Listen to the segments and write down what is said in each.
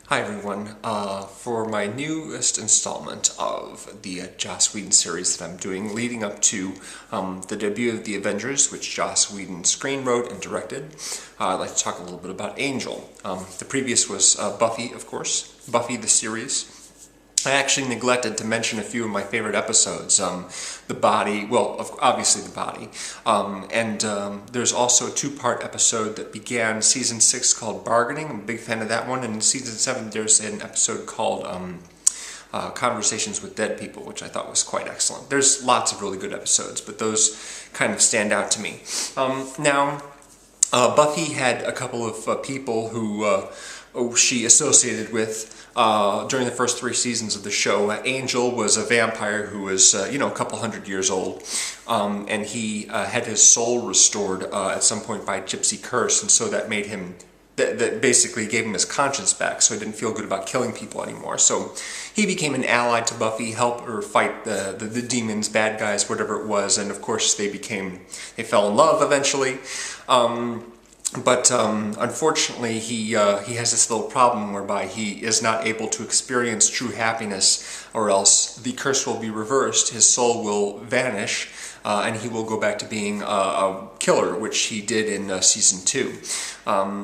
Hi everyone. For my newest installment of the Joss Whedon series that I'm doing leading up to the debut of The Avengers, which Joss Whedon screenwrote and directed, I'd like to talk a little bit about Angel. The previous was Buffy, of course, Buffy the series. I actually neglected to mention a few of my favorite episodes. The Body, well, obviously The Body. There's also a two-part episode that began Season 6 called Bargaining. I'm a big fan of that one. And in Season 7 there's an episode called Conversations with Dead People, which I thought was quite excellent. There's lots of really good episodes, but those kind of stand out to me. Buffy had a couple of people who she associated with during the first 3 seasons of the show. Angel was a vampire who was, a couple hundred years old, and he had his soul restored at some point by a gypsy curse, and so that made him, that basically gave him his conscience back, so he didn't feel good about killing people anymore. So he became an ally to Buffy, help her fight the demons, bad guys, whatever it was, and of course they fell in love eventually. But unfortunately, he has this little problem whereby he is not able to experience true happiness, or else the curse will be reversed, his soul will vanish, and he will go back to being a killer, which he did in Season 2.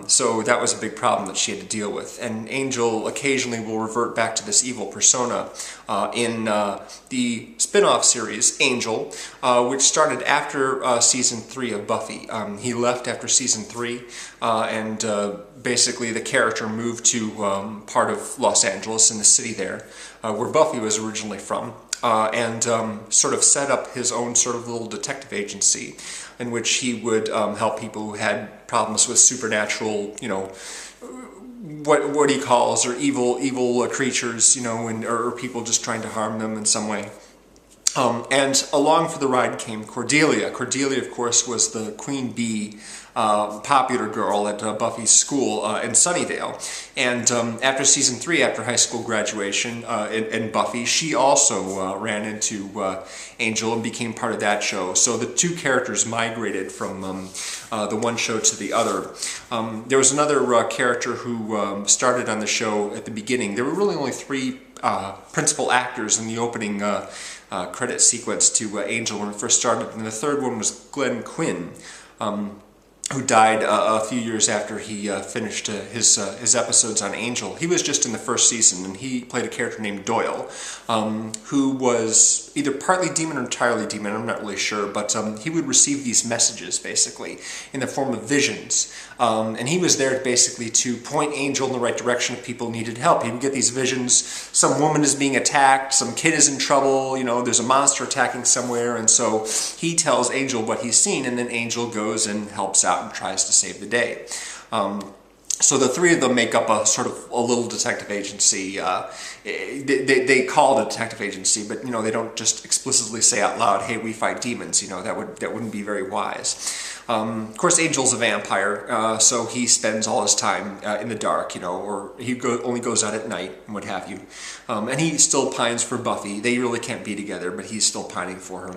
So that was a big problem that she had to deal with. And Angel occasionally will revert back to this evil persona in the spin-off series, Angel, which started after Season 3 of Buffy. He left after Season 3, and basically the character moved to part of Los Angeles, in the city there, where Buffy was originally from. And sort of set up his own sort of little detective agency in which he would help people who had problems with supernatural, what he calls, or evil creatures, or people just trying to harm them in some way. And along for the ride came Cordelia. Cordelia, of course, was the queen bee, popular girl at Buffy's school in Sunnydale. And after Season 3, after high school graduation in Buffy, she also ran into Angel and became part of that show. So the two characters migrated from the one show to the other. There was another character who started on the show at the beginning. There were really only 3 principal actors in the opening credit sequence to Angel when it first started, and the third one was Glenn Quinn, who died a few years after he finished his episodes on Angel. He was just in the first season, and he played a character named Doyle, who was either partly demon or entirely demon, I'm not really sure, but he would receive these messages, basically, in the form of visions. And he was there basically to point Angel in the right direction if people needed help. He would get these visions, some woman is being attacked, some kid is in trouble, there's a monster attacking somewhere, and so he tells Angel what he's seen, and then Angel goes and helps out and tries to save the day. So the 3 of them make up a sort of a little detective agency. They call it a detective agency, but they don't just explicitly say out loud, "Hey, we fight demons." That wouldn't be very wise. Of course, Angel's a vampire, so he spends all his time in the dark, or he only goes out at night and what have you. And he still pines for Buffy. They really can't be together, but he's still pining for her.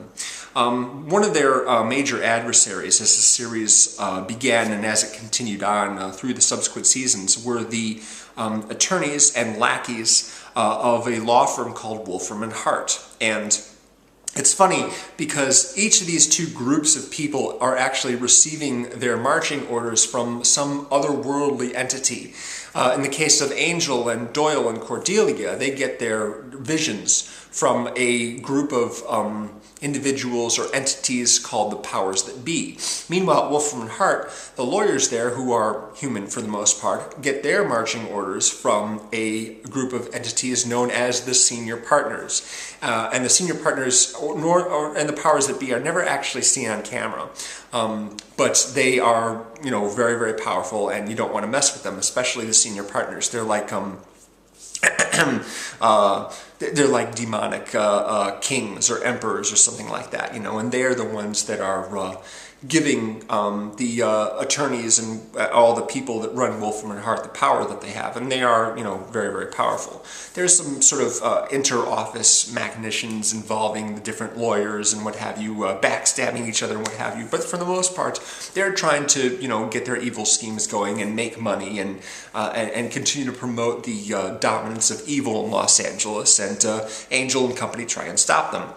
One of their major adversaries as the series began and as it continued on through the subsequent seasons were the attorneys and lackeys of a law firm called Wolfram and Hart. And it's funny because each of these 2 groups of people are actually receiving their marching orders from some otherworldly entity. In the case of Angel and Doyle and Cordelia, they get their visions from a group of individuals or entities called the powers that be. Meanwhile, at Wolfram and Hart, the lawyers there, who are human for the most part, get their marching orders from a group of entities known as the senior partners. And the senior partners and the powers that be are never actually seen on camera. But they are, very, very powerful, and you don't want to mess with them, especially the senior partners. They're like they're like demonic kings or emperors or something like that, and they're the ones that are giving the attorneys and all the people that run Wolfram and Hart the power that they have, and they are, very, very powerful. There's some sort of inter-office machinations involving the different lawyers and what have you, backstabbing each other and what have you, but for the most part, they're trying to, get their evil schemes going and make money and continue to promote the dominance of evil in Los Angeles, and Angel and company try and stop them.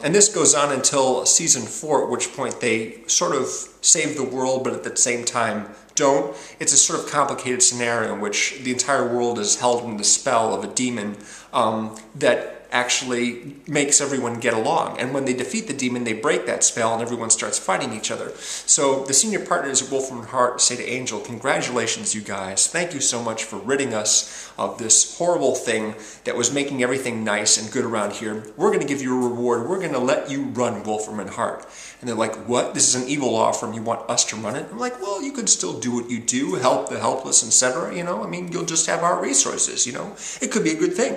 And this goes on until season 4, at which point they sort of save the world, but at the same time don't. It's a sort of complicated scenario in which the entire world is held in the spell of a demon that actually makes everyone get along. And when they defeat the demon, they break that spell and everyone starts fighting each other. So the senior partners at Wolfram and Hart say to Angel, congratulations, you guys. Thank you so much for ridding us of this horrible thing that was making everything nice and good around here. We're going to give you a reward. We're going to let you run Wolfram and Hart. And they're like, what? This is an evil law firm. You want us to run it? I'm like, well, you could still do what you do, help the helpless, etc. You'll just have our resources, It could be a good thing.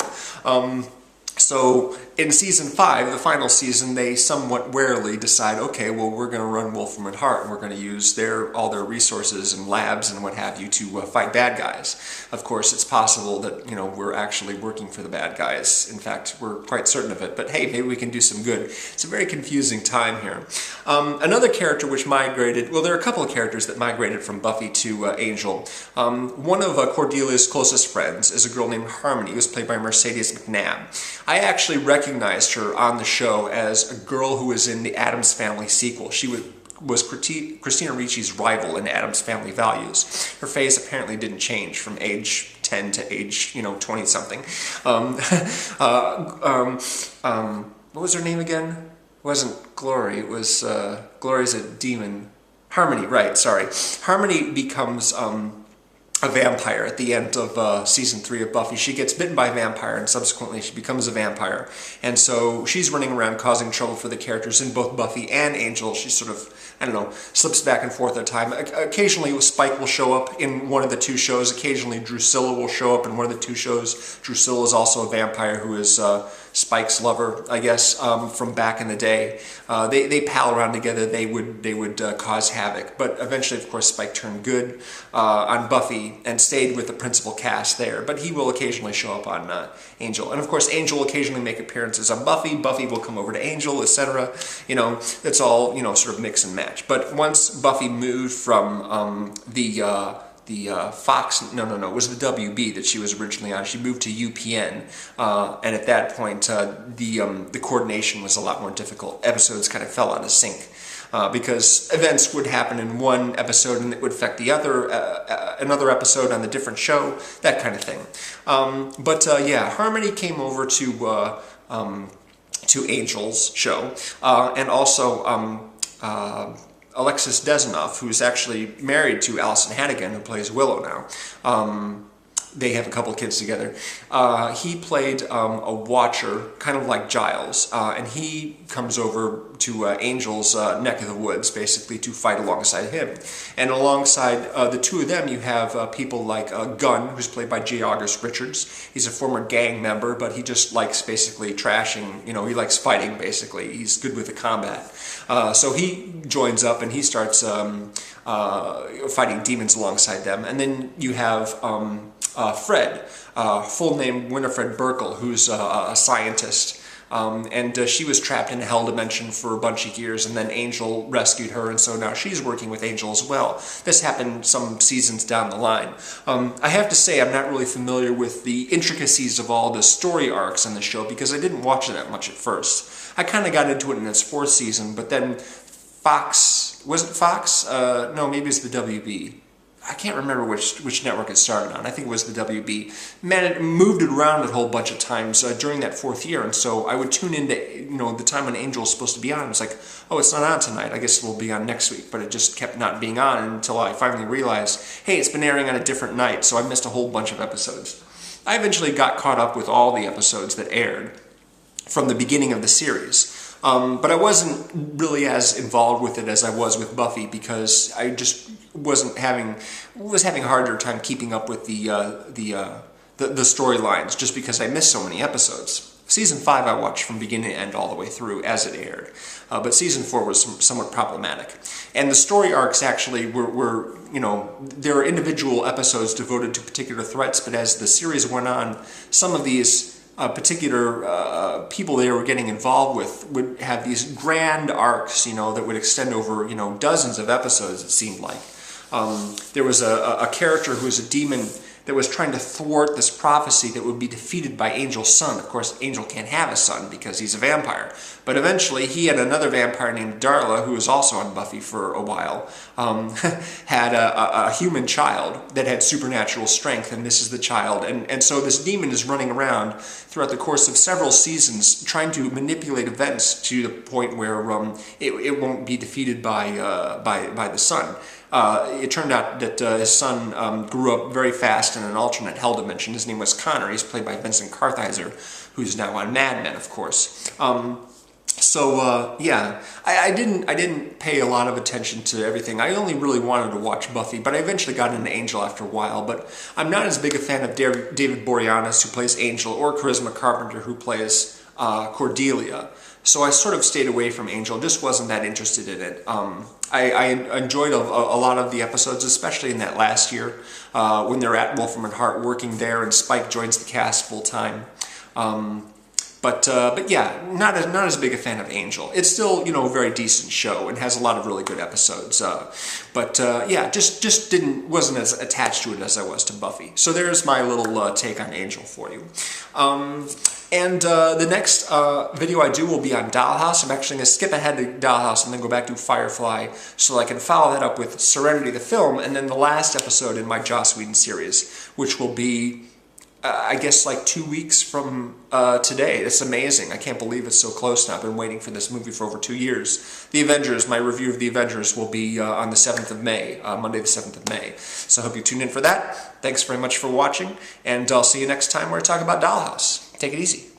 So in season 5, the final season, they somewhat warily decide, okay, well, we're going to run Wolfram and Hart, and we're going to use all their resources and labs and what have you to fight bad guys. Of course, it's possible that, we're actually working for the bad guys. In fact, we're quite certain of it. But hey, maybe we can do some good. It's a very confusing time here. Another character which migrated, well, there are a couple of characters that migrated from Buffy to Angel. One of Cordelia's closest friends is a girl named Harmony, who was played by Mercedes McNabb. I actually recognized her on the show as a girl who was in the Addams Family sequel. She was Christina Ricci's rival in Addams Family Values. Her face apparently didn't change from age 10 to age, 20-something. What was her name again? It wasn't Glory. It was, Glory's a demon. Harmony, right, sorry. Harmony becomes a vampire at the end of season 3 of Buffy. She gets bitten by a vampire and subsequently she becomes a vampire. And so she's running around causing trouble for the characters in both Buffy and Angel. She sort of, slips back and forth at a time. Occasionally Spike will show up in one of the 2 shows. Occasionally Drusilla will show up in one of the 2 shows. Drusilla is also a vampire who is Spike's lover, I guess, from back in the day. They pal around together. They would cause havoc. But eventually, of course, Spike turned good on Buffy and stayed with the principal cast there. But he will occasionally show up on Angel. And of course, Angel will occasionally make appearances on Buffy. Buffy will come over to Angel, etc. It's all, sort of mix and match. But once Buffy moved from the Fox, no, it was the WB that she was originally on. She moved to UPN, and at that point, the coordination was a lot more difficult. Episodes kind of fell out of sync. Because events would happen in one episode and it would affect the other, another episode on the different show, that kind of thing. Yeah, Harmony came over to Angel's show, and also Alexis Desanoff, who's actually married to Allison Hannigan, who plays Willow now. They have a couple of kids together. He played a watcher, kind of like Giles, and he comes over to Angel's neck of the woods, basically, to fight alongside him. And alongside the 2 of them, you have people like Gunn, who's played by J. August Richards. He's a former gang member, but he just likes basically trashing, he likes fighting, basically. He's good with the combat. So he joins up and he starts fighting demons alongside them. And then you have Fred, full name Winifred Burkle, who's a scientist. And she was trapped in a hell dimension for a bunch of years, and then Angel rescued her, and so now she's working with Angel as well. This happened some seasons down the line. I have to say I'm not really familiar with the intricacies of all the story arcs on the show because I didn't watch it that much at first. I kind of got into it in its 4th season, but then Fox, was it Fox? No, maybe it's the WB. I can't remember which network it started on. I think it was the WB. Man, it moved it around a whole bunch of times during that 4th year, and so I would tune into the time when Angel was supposed to be on. It was like, oh, it's not on tonight. I guess it will be on next week. But it just kept not being on until I finally realized, hey, it's been airing on a different night, so I missed a whole bunch of episodes. I eventually got caught up with all the episodes that aired from the beginning of the series. But I wasn't really as involved with it as I was with Buffy because I just was having a harder time keeping up with the storylines just because I missed so many episodes. Season 5 I watched from beginning to end all the way through as it aired. But Season 4 was somewhat problematic. And the story arcs actually were, you know, there are individual episodes devoted to particular threats, but as the series went on, some of these particular people they were getting involved with would have these grand arcs, you know, that would extend over, you know, dozens of episodes, it seemed like. There was a character who was a demon that was trying to thwart this prophecy that would be defeated by Angel's son. Of course, Angel can't have a son because he's a vampire. But eventually, he and another vampire named Darla, who was also on Buffy for a while, had a human child that had supernatural strength, and this is the child. And so this demon is running around throughout the course of several seasons trying to manipulate events to the point where it won't be defeated by the son. It turned out that his son grew up very fast in an alternate hell dimension. His name was Connor. He's played by Vincent Kartheiser, who's now on Mad Men, of course. Yeah, I didn't pay a lot of attention to everything. I only really wanted to watch Buffy, but I eventually got into Angel after a while. But I'm not as big a fan of David Boreanez, who plays Angel, or Charisma Carpenter, who plays Cordelia. So I sort of stayed away from Angel, just wasn't that interested in it. I enjoyed a lot of the episodes, especially in that last year, when they're at Wolfram and Hart working there and Spike joins the cast full time. But yeah, not as big a fan of Angel. It's still, you know, a very decent show and has a lot of really good episodes. Yeah, just wasn't as attached to it as I was to Buffy. So there's my little take on Angel for you. The next video I do will be on Dollhouse. I'm actually going to skip ahead to Dollhouse and then go back to Firefly so I can follow that up with Serenity the film, and then the last episode in my Joss Whedon series, which will be, I guess, like 2 weeks from today. It's amazing. I can't believe it's so close now. I've been waiting for this movie for over 2 years. The Avengers, my review of The Avengers will be on the 7th of May, Monday the 7th of May. So I hope you tune in for that. Thanks very much for watching, and I'll see you next time where I talk about Dollhouse. Take it easy.